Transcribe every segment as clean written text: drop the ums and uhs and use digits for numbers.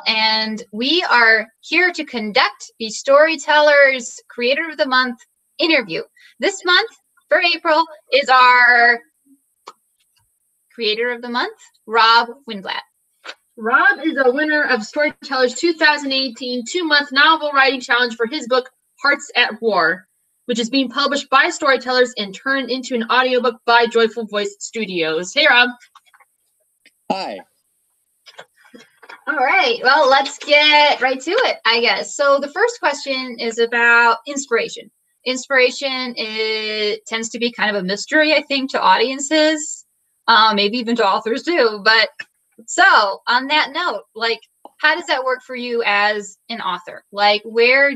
and we are here to conduct the Storytellers Creator of the Month interview. This month, for April, is our Creator of the Month, Rob Winblad. Rob is a winner of Storytellers 2018 two-month novel writing challenge for his book, Hearts at War, which is being published by Storytellers and turned into an audiobook by Joyful Voice Studios. Hey, Rob. Hi. All right, well, let's get right to it, I guess. So the first question is about inspiration. Inspiration, it tends to be kind of a mystery, I think, to audiences, maybe even to authors too. But so on that note, like, how does that work for you as an author? Like, where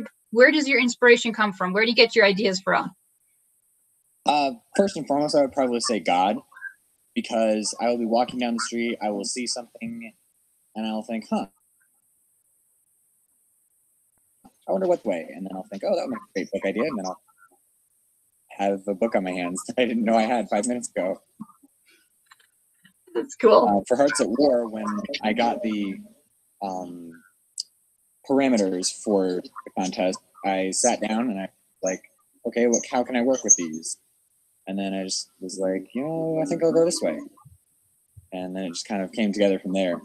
does your inspiration come from? Where do you get your ideas from? First and foremost, I would probably say God, because I will be walking down the street, I will see something, and I'll think, I wonder what way. And then I'll think, oh, that would make a great book idea. And then I'll have a book on my hands that I didn't know I had 5 minutes ago. That's cool. For Hearts at War, when I got the parameters for the contest, I sat down and I was like, okay, look, how can I work with these? And then I just was like, I think I'll go this way. And then it just kind of came together from there.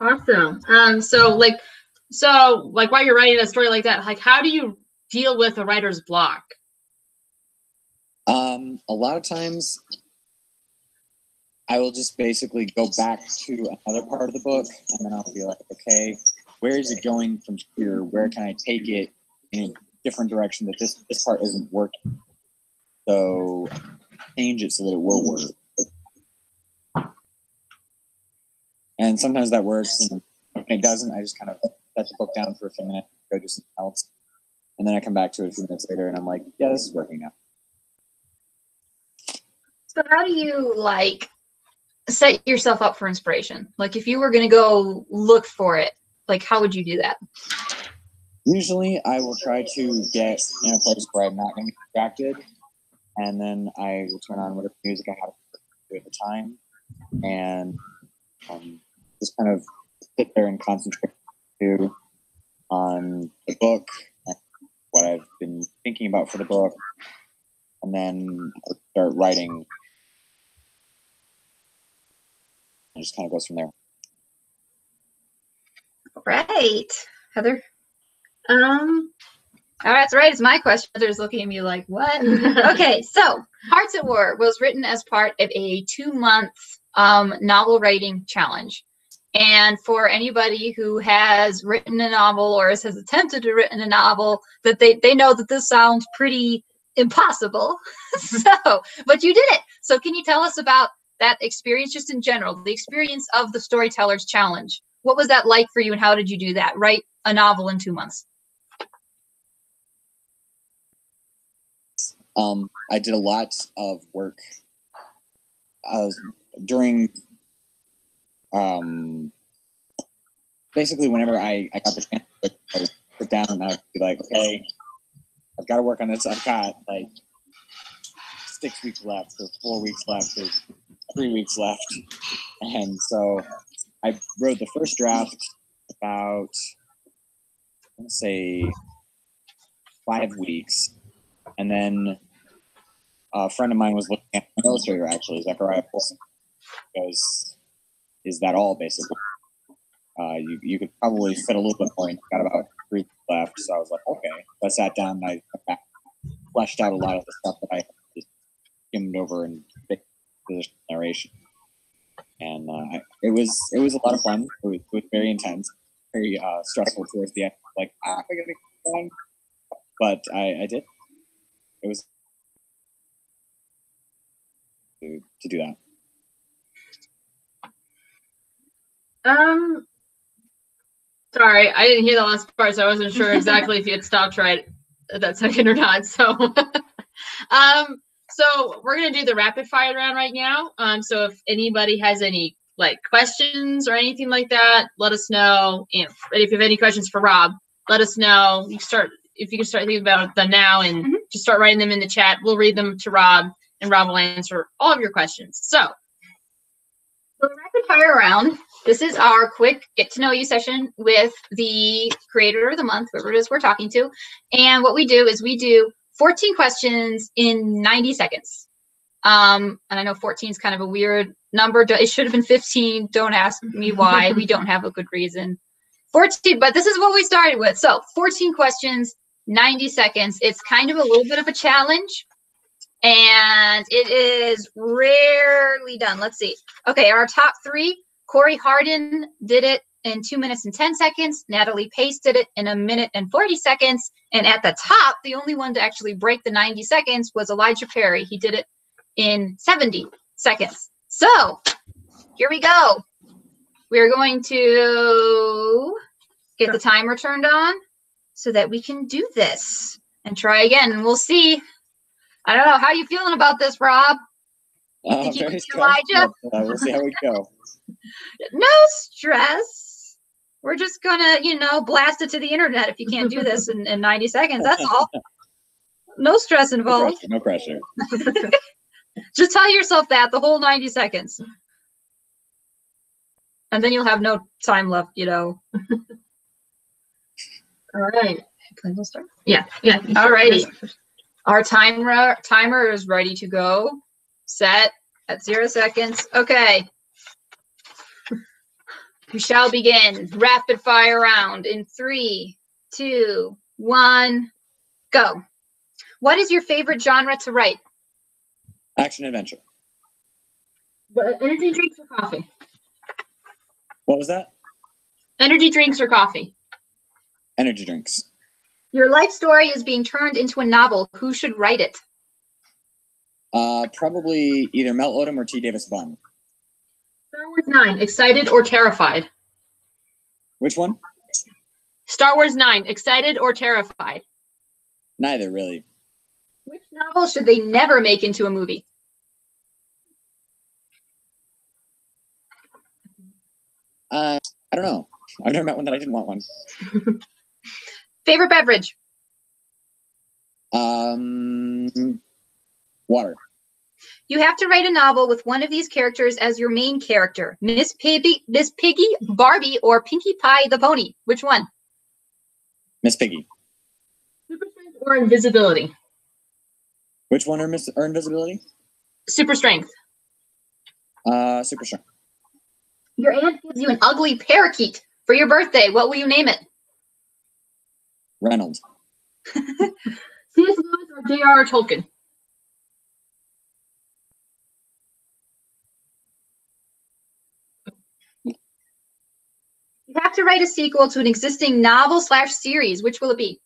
Awesome. So while you're writing a story like that, like, how do you deal with a writer's block? A lot of times I will just basically go back to another part of the book, and then I'll be like, okay, where is it going from here? Where can I take it in a different direction that this part isn't working? So change it so that it will work. And sometimes that works, and when it doesn't, I just kind of set the book down for a few minutes, go do something else, and then I come back to it a few minutes later, and I'm like, yeah, this is working now. So how do you, like, set yourself up for inspiration? Like, if you were going to go look for it, like, how would you do that? Usually, I will try to get in a place where I'm not going to be distracted, and then I will turn on whatever music I have at the time, and just kind of sit there and concentrate on the book, and what I've been thinking about for the book, and then I'll start writing. And just kind of goes from there. All right, Heather. Oh, that's right. It's my question. Heather's looking at me like, what? Okay, so Hearts at War was written as part of a 2-month novel writing challenge. And for anybody who has written a novel or has attempted to write a novel, that they know that this sounds pretty impossible. But you did it. So can you tell us about that experience, just in general, the experience of the Storytellers Challenge? What was that like for you, and how did you do that? Write a novel in 2 months. I did a lot of work during basically whenever I got the chance to sit down, and I'd be like, okay, I've got to work on this. I've got like 6 weeks left, or 4 weeks left, or 3 weeks left. And so I wrote the first draft about, I want to say, 5 weeks. And then a friend of mine was looking at an illustrator, actually, Zechariah Paulson, goes, is that all, basically? You could probably fit a little bit more, and got about 3 weeks left. So I was like, okay. So I sat down and I fleshed out a lot of the stuff that I just skimmed over and fixed the narration. And it was a lot of fun. It was very intense, very stressful towards the end. Like, I gotta be fun. But I did. It was to do that. Sorry, I didn't hear the last part, so I wasn't sure exactly if you had stopped right at that second or not. So, so we're gonna do the rapid fire round right now. So if anybody has any like questions or anything like that, let us know. And if you have any questions for Rob, let us know. If you can start thinking about them now and just start writing them in the chat. We'll read them to Rob, and Rob will answer all of your questions. So So the rapid fire round, this is our quick get to know you session with the creator of the month, whoever it is we're talking to. And what we do is we do 14 questions in 90 seconds. And I know 14 is kind of a weird number. It should have been 15. Don't ask me why. We don't have a good reason. 14, but this is what we started with. So 14 questions, 90 seconds. It's kind of a little bit of a challenge. And it is rarely done. Let's see. Okay, our top three, Corey Hardin did it in 2 minutes and 10 seconds. Natalie Pace did it in 1 minute and 40 seconds. And at the top, the only one to actually break the 90 seconds was Elijah Perry. He did it in 70 seconds. So here we go. We're going to get the timer turned on so that we can do this and try again. And we'll see. I don't know. How are you feeling about this, Rob? Very Elijah? We'll see how we go. No stress. We're just going to, blast it to the internet if you can't do this in 90 seconds. That's all. No stress involved. No pressure. Just tell yourself that the whole 90 seconds. And then you'll have no time left, All right. We'll start. Yeah. All righty. Our timer is ready to go. Set at 0 seconds. Okay. We shall begin. Rapid fire round in 3, 2, 1, go. What is your favorite genre to write? Action adventure. Energy drinks or coffee? What was that? Energy drinks or coffee? Energy drinks. Your life story is being turned into a novel. Who should write it? Probably either Mel Odom or T. Davis Bunn. Star Wars 9, excited or terrified? Which one? Star Wars 9, excited or terrified? Neither, really. Which novel should they never make into a movie? I don't know. I've never met one that I didn't want one. Favorite beverage? Water. You have to write a novel with one of these characters as your main character. Miss Piggy, Barbie, or Pinkie Pie the Pony. Which one? Miss Piggy. Super strength or invisibility? Which one or invisibility? Super strength. Super strength. Your aunt gives you an ugly parakeet for your birthday. What will you name it? Reynolds. C.S. Lewis or J.R.R. Tolkien? You have to write a sequel to an existing novel/series. Which will it be?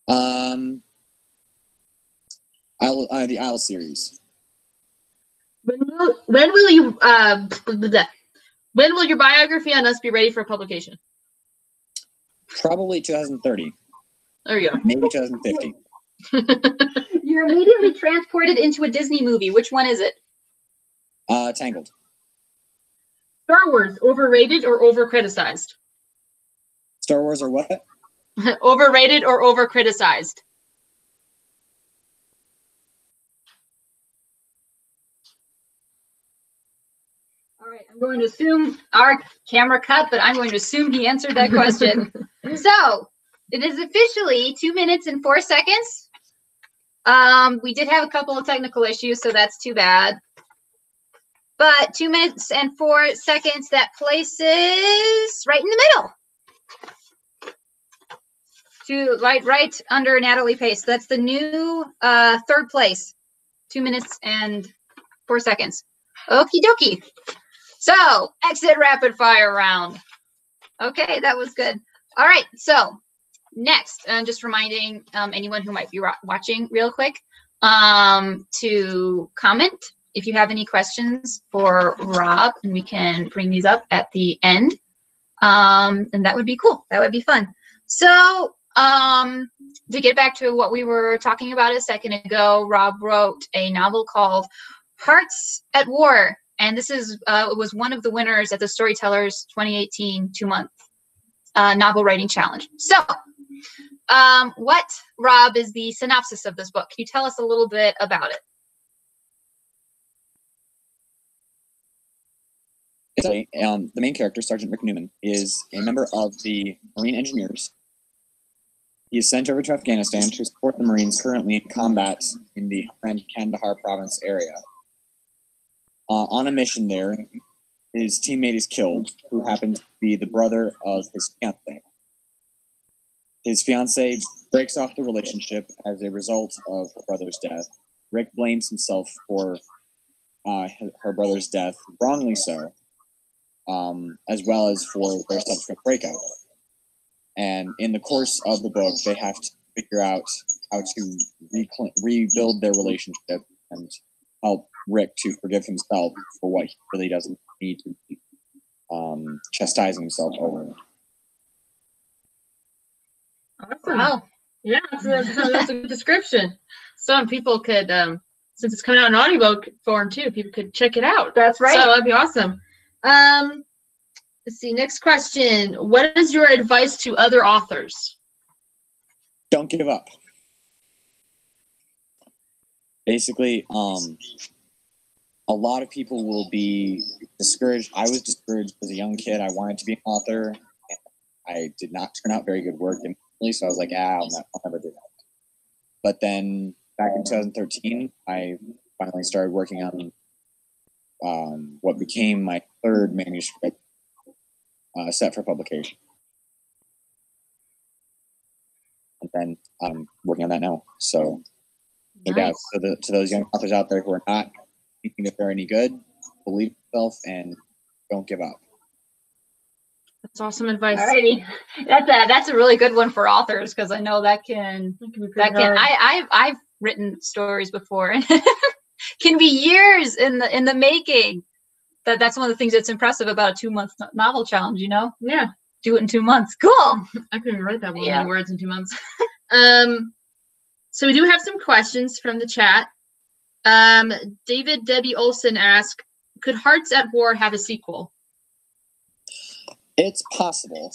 The Owl series. When will your biography on us be ready for publication? Probably 2030. There you go. Maybe 2050. You're immediately transported into a Disney movie. Which one is it? Tangled. Star Wars, overrated or over-criticized? Star Wars or what? Overrated or over-criticized? All right, I'm going to assume our camera cut, but I'm going to assume he answered that question. So it is officially 2 minutes and 4 seconds. We did have a couple of technical issues, so that's too bad. But 2 minutes and 4 seconds, that places right in the middle. Right under Natalie Pace. That's the new third place. 2 minutes and 4 seconds. Okie dokie. So, exit rapid fire round. Okay, that was good. All right, so next, just reminding anyone who might be watching real quick to comment if you have any questions for Rob, and we can bring these up at the end. And that would be cool. That would be fun. So, to get back to what we were talking about a second ago, Rob wrote a novel called Hearts at War. And this is was one of the winners at the Storytellers 2018 2-month novel writing challenge. So, what, Rob, is the synopsis of this book? Can you tell us a little bit about it? the main character, Sergeant Rick Newman, is a member of the Marine Engineers. He is sent over to Afghanistan to support the Marines currently in combat in the Kandahar province area. On a mission there, his teammate is killed, who happens to be the brother of his fiancée. His fiancée breaks off the relationship as a result of her brother's death. Rick blames himself for her brother's death, wrongly so, as well as for their subsequent breakup. And in the course of the book, they have to figure out how to rebuild their relationship and help Rick to forgive himself for what he really doesn't need to be chastising himself over. Awesome. Wow. Yeah, that's a good description. Some people could, since it's coming out in audiobook form too, people could check it out. That's right. So that'd be awesome. Let's see. Next question. What is your advice to other authors? Don't give up. Basically, a lot of people will be discouraged. I was discouraged as a young kid. I wanted to be an author. I did not turn out very good work immediately, so I was like, I'll never do that. But then back in 2013, I finally started working on what became my third manuscript set for publication. And then I'm working on that now. So, nice. Yeah, so to those young authors out there who are not thinking that they're any good, believe in yourself and don't give up. That's awesome advice. Alrighty, that's a really good one for authors, because I know that can I've written stories before, and can be years in the making. That's one of the things that's impressive about a 2-month novel challenge. You know? Yeah. Do it in 2 months. Cool. I couldn't even write that many words in 2 months. So we do have some questions from the chat. David Debbie Olson asked, could Hearts at War have a sequel? It's possible.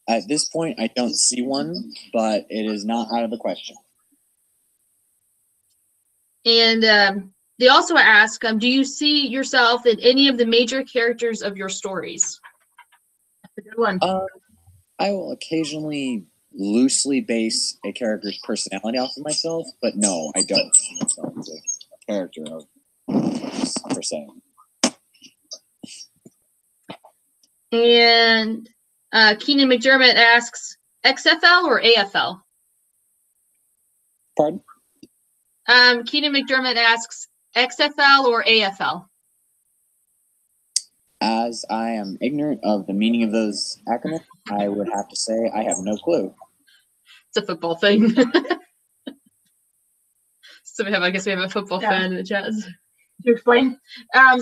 At this point, I don't see one, but it is not out of the question. And they also ask, do you see yourself in any of the major characters of your stories? That's a good one. I will occasionally loosely base a character's personality off of myself, but no, I don't see myself as a character of per se. And Keenan McDermott asks, XFL or AFL? Pardon? Keenan McDermott asks, XFL or AFL? As I am ignorant of the meaning of those acronyms, I would have to say I have no clue. It's a football thing. So I guess we have a football fan in the chat. To explain?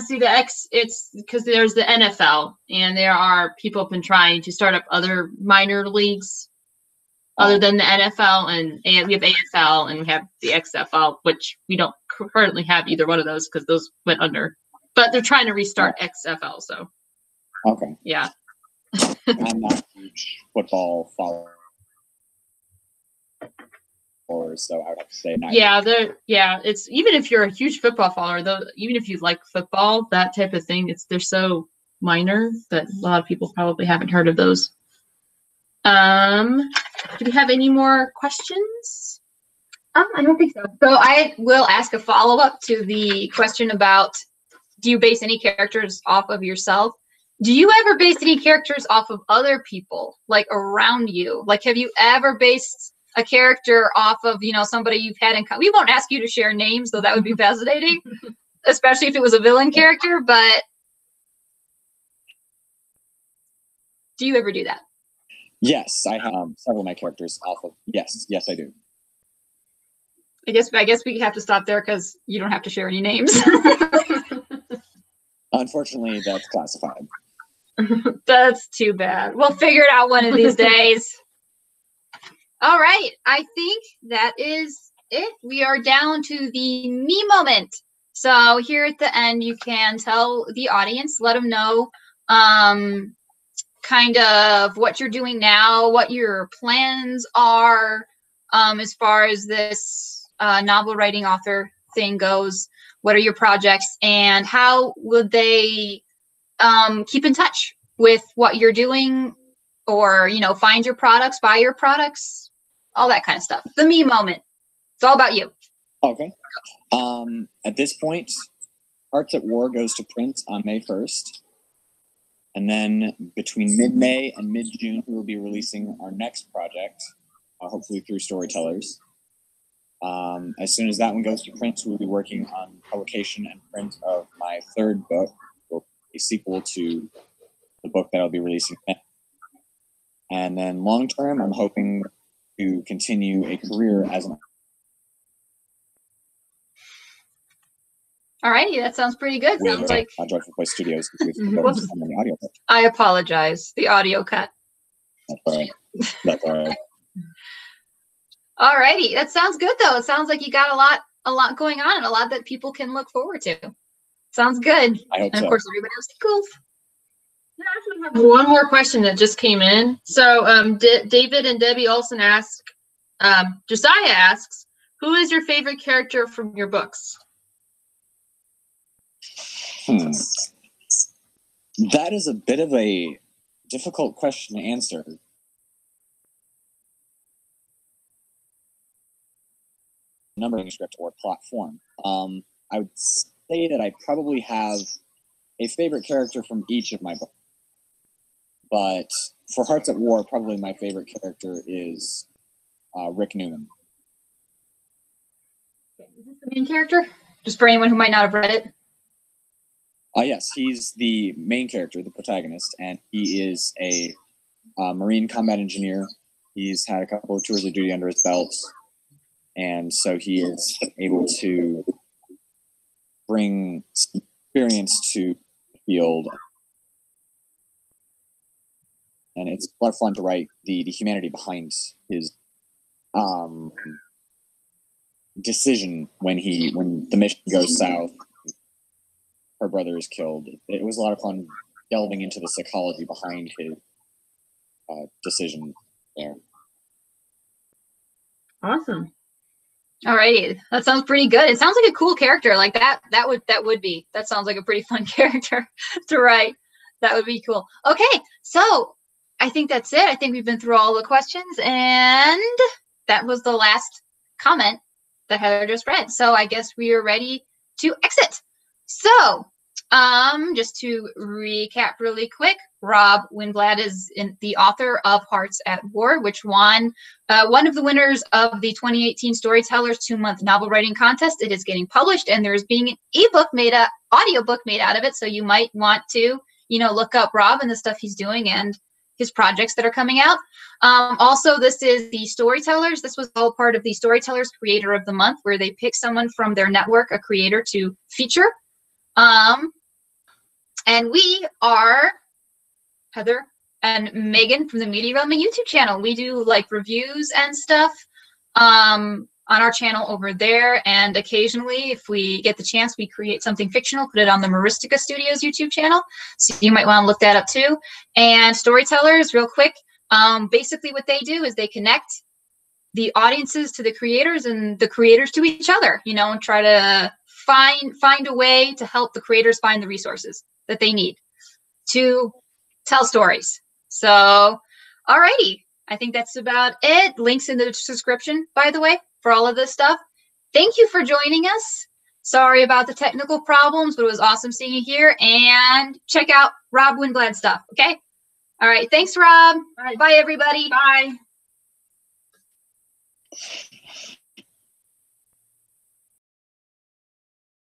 See, the X, it's because there's the NFL, and there are people have been trying to start up other minor leagues other than the NFL, and we have AFL and we have the XFL, which we don't currently have either one of those because those went under. But they're trying to restart XFL, so. Okay. Yeah. I'm not a huge football follower, so I would have to say not. Yeah, it's even if you're a huge football follower, though, even if you like football, that type of thing, they're so minor that a lot of people probably haven't heard of those. Do we have any more questions? I don't think so. So I will ask a follow-up to the question about, do you base any characters off of yourself? Do you ever base any characters off of other people, like around you? Like, have you ever based a character off of, somebody you've had in common? We won't ask you to share names, though that would be fascinating, especially if it was a villain character, but do you ever do that? Yes, I have several of my characters off of, yes, I do. I guess we have to stop there because you don't have to share any names. Unfortunately, that's classified. That's too bad. We'll figure it out one of these days. All right. I think that is it. We are down to the me moment. So here at the end, you can tell the audience, let them know kind of what you're doing now, what your plans are as far as this novel writing author thing goes. What are your projects, and how would they keep in touch with what you're doing, or, you know, find your products, buy your products, all that kind of stuff. The me moment. It's all about you. Okay. At this point, Hearts at War goes to print on May 1st. And then between mid-May and mid-June, we will be releasing our next project, hopefully through Storytellers. As soon as that one goes to print, we'll be working on publication and print of my third book, a sequel to the book that I'll be releasing. And then long-term, I'm hoping to continue a career as an... Alrighty, that sounds pretty good. Sounds like Joyful Voice Studios. The audio cut. I apologize. The audio cut. That's all right. That's all right. Alrighty, that sounds good though. It sounds like you got a lot going on and a lot that people can look forward to. Sounds good. I hope and of so. course, everybody else equals. I actually have one more question that just came in. So David and Debbie Olson ask, Josiah asks, who is your favorite character from your books? That is a bit of a difficult question to answer. Numbering script or plot form. I would say that I probably have a favorite character from each of my books. But for Hearts at War, probably my favorite character is Rick Newman. Is this the main character? Just for anyone who might not have read it. Yes, he's the main character, the protagonist, and he is a Marine combat engineer. He's had a couple of tours of duty under his belt, and so he is able to bring some experience to the field. And it's a lot of fun to write the humanity behind his decision when the mission goes south. Her brother is killed. It was a lot of fun delving into the psychology behind his decision there. Awesome. Alrighty, that sounds pretty good. It sounds like a cool character. Like that would be. That sounds like a pretty fun character to write. That would be cool. Okay, so I think that's it. I think we've been through all the questions, and that was the last comment that Heather just read. So I guess we are ready to exit. So, just to recap really quick, Rob Winblad is the author of Hearts at War, which won one of the winners of the 2018 Storytellers 2-month novel writing contest. It is getting published, and there's being an audiobook made out of it. So you might want to, look up Rob and the stuff he's doing and his projects that are coming out. Also, this is the Storytellers. This was all part of the Storytellers Creator of the Month, where they pick someone from their network, a creator, to feature. And we are Heather and Megan from the Media Realm YouTube channel. We do like reviews and stuff on our channel over there. And occasionally, if we get the chance, we create something fictional, put it on the Maristica Studios YouTube channel. So you might want to look that up too. And Storytellers, real quick, basically what they do is they connect the audiences to the creators and the creators to each other, and try to find a way to help the creators find the resources that they need to tell stories. So, alrighty, I think that's about it. Links in the description, by the way, for all of this stuff. Thank you for joining us. Sorry about the technical problems, but it was awesome seeing you here. And check out Rob Winblad stuff, okay? All right, thanks, Rob. All right. Bye, everybody. Bye.